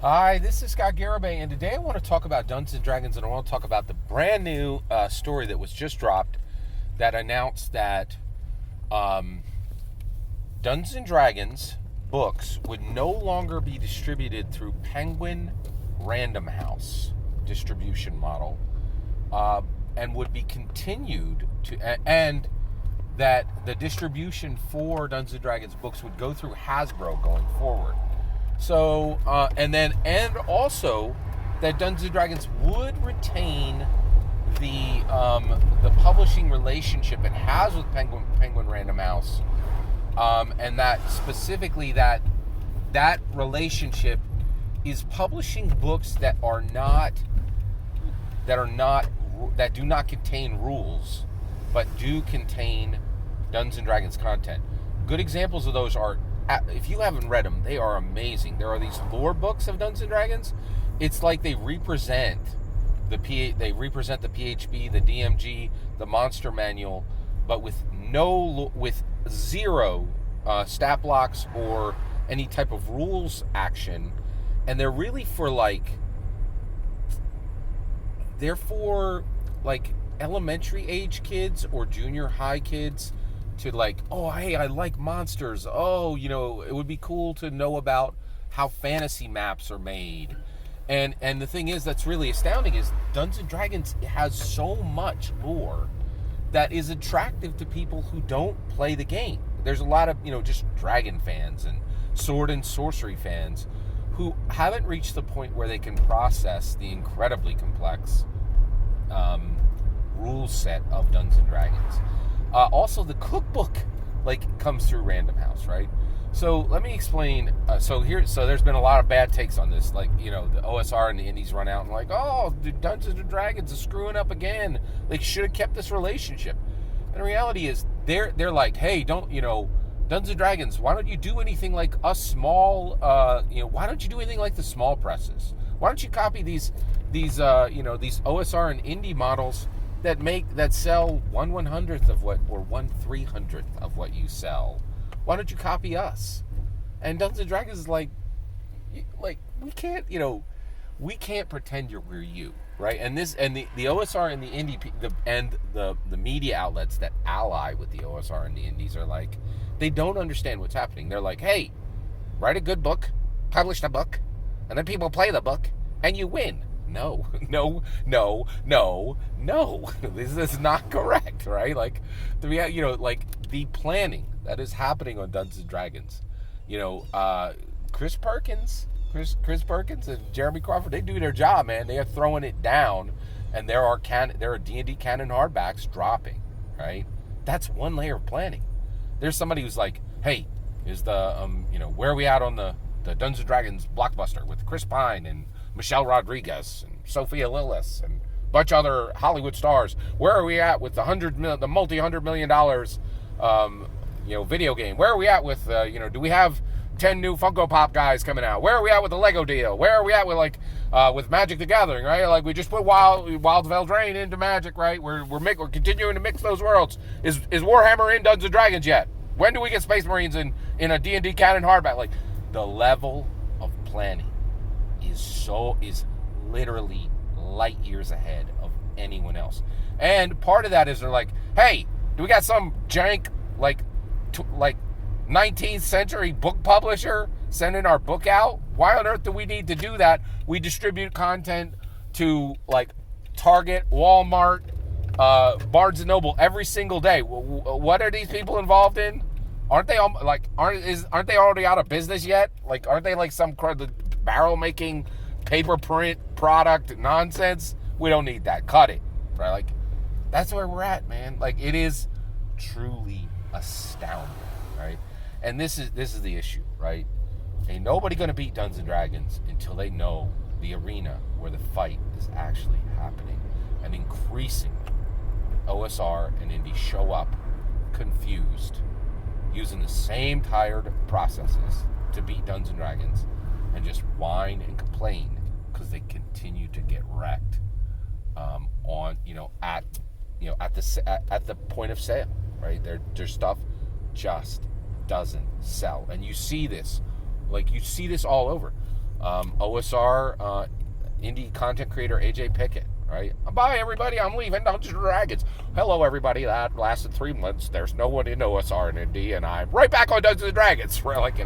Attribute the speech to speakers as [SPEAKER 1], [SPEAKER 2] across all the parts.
[SPEAKER 1] Hi, this is Scott Garibay, and today I want to talk about Dungeons and Dragons, and I want to talk about the brand new story that was just dropped that announced that Dungeons and Dragons books would no longer be distributed through Penguin Random House distribution model, and would be continued and that the distribution for Dungeons and Dragons books would go through Hasbro going forward. So, and also that Dungeons and Dragons would retain the publishing relationship it has with Penguin Random House, and that specifically that relationship is publishing books that do not contain rules, but do contain Dungeons and Dragons content. Good examples of those are, if you haven't read them, they are amazing. There are these lore books of Dungeons and Dragons. It's like they represent the PHB, the DMG, the Monster Manual, but with zero stat blocks or any type of rules action, and they're really for elementary age kids or junior high kids to oh, hey, I like monsters. Oh, it would be cool to know about how fantasy maps are made. And the thing is that's really astounding is Dungeons and Dragons has so much lore that is attractive to people who don't play the game. There's a lot of, just dragon fans and sword and sorcery fans who haven't reached the point where they can process the incredibly complex rule set of Dungeons and Dragons. Also, the cookbook comes through Random House, right? So let me explain. So there's been a lot of bad takes on this. The OSR and the indies run out and oh, Dungeons and Dragons is screwing up again. They should have kept this relationship. And the reality is, they're like, hey, Dungeons and Dragons, why don't you do anything like us small? Why don't you do anything like the small presses? Why don't you copy these OSR and indie models that sell 1/100th of what, or 1/300th of what you sell? Why don't you copy us? And Dungeons and Dragons is we can't pretend we're you, right? And the OSR and the indie the media outlets that ally with the OSR and the indies are they don't understand what's happening. They're like, hey, write a good book, publish the book, and then people play the book, and you win. No. This is not correct, right? The planning that is happening on Dungeons and Dragons. Chris Perkins and Jeremy Crawford, they do their job, man. They are throwing it down, and there are D&D canon hardbacks dropping, right? That's one layer of planning. There's somebody who's like, hey, is the where are we at on the Dungeons and Dragons blockbuster with Chris Pine and Michelle Rodriguez and Sophia Lillis and a bunch of other Hollywood stars? Where are we at with the multi-$100 million video game? Where are we at with do we have 10 new Funko Pop guys coming out? Where are we at with the Lego deal? Where are we at with with Magic the Gathering, right? We just put Wild Veldrain into Magic, right? We're continuing to mix those worlds. Is Warhammer in Dungeons and Dragons yet? When do we get Space Marines in a D&D canon hardback? The level of planning is literally light years ahead of anyone else. And part of that is they're like, hey, do we got some jank 19th century book publisher sending our book out? Why on earth do we need to do that? We distribute content to Target, Walmart, Barnes and Noble every single day. What are these people involved in? Aren't they aren't they already out of business yet? Aren't they some barrel making paper print product nonsense? We don't need that. Cut it, right? That's where we're at, man. It is truly astounding, right? And this is the issue, right? Ain't nobody gonna beat Dungeons and Dragons until they know the arena where the fight is actually happening. And increasingly, OSR and indie show up confused, using the same tired processes to beat Dungeons and Dragons, and just whine and complain because they continue to get wrecked at the point of sale, right? Their stuff just doesn't sell, and you see this all over. OSR, indie content creator AJ Pickett, right? Bye, everybody. I'm leaving Dungeons and Dragons. Hello, everybody. That lasted 3 months. There's no one in OSR and indie, and I'm right back on Dungeons and Dragons. Right? Like,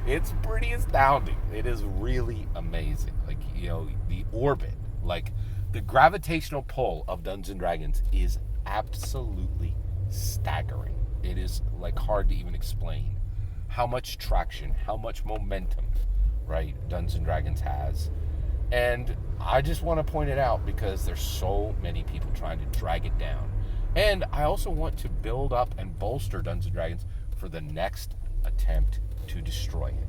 [SPEAKER 1] it's pretty astounding. It is really amazing. Like, the orbit, like the gravitational pull of Dungeons and Dragons is absolutely staggering. It is like hard to even explain how much traction, how much momentum, right, Dungeons and Dragons has. And I just want to point it out because there's so many people trying to drag it down. And I also want to build up and bolster Dungeons and Dragons for the next attempt to destroy it.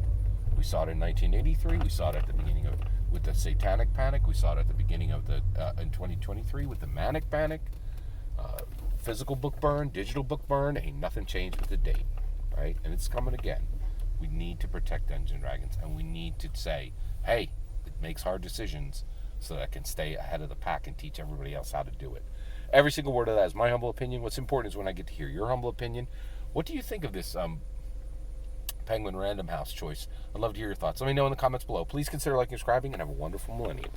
[SPEAKER 1] We saw it in 1983. We saw it at the beginning with the Satanic Panic. We saw it at the beginning of in 2023 with the Manic Panic. Physical book burn, digital book burn. Ain't nothing changed with the date, right? And it's coming again. We need to protect Dungeons and Dragons, and we need to say, hey, it makes hard decisions so that I can stay ahead of the pack and teach everybody else how to do it. Every single word of that is my humble opinion. What's important is when I get to hear your humble opinion. What do you think of this Penguin Random House choice? I'd love to hear your thoughts. Let me know in the comments below. Please consider liking and subscribing, and have a wonderful millennium.